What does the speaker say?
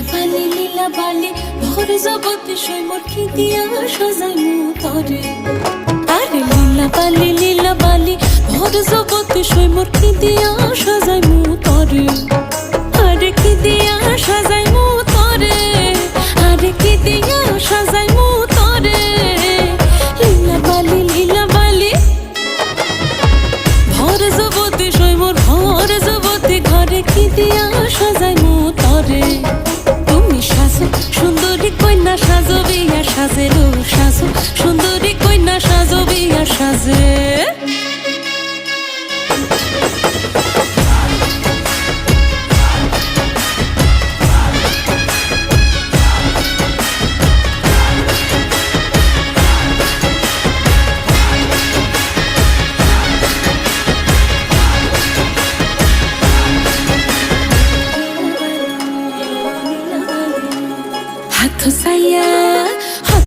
লীলা বালি ভোর জগতে সৈমর কি দিয়া সাজাইমু তরে। আরে লীলা বালি ভোর জগতে সৈমর কি দিয়া সাজাইমু তরে। আরে কি দিয়া সাজাইমু তরে, আরে কি দিয়া সাজাইমু তরে। লীলা বালি ভোর জগতে সৈমর ভোর জগতে ঘরে কি দিয়া সাজাইমু তরে। তুমি সাজো সুন্দরী কন্যা সাজো বিয়া সাজে রো সাজো সুন্দরী কন্যা সাজো বিয়া সাজে। হাত সাইয়া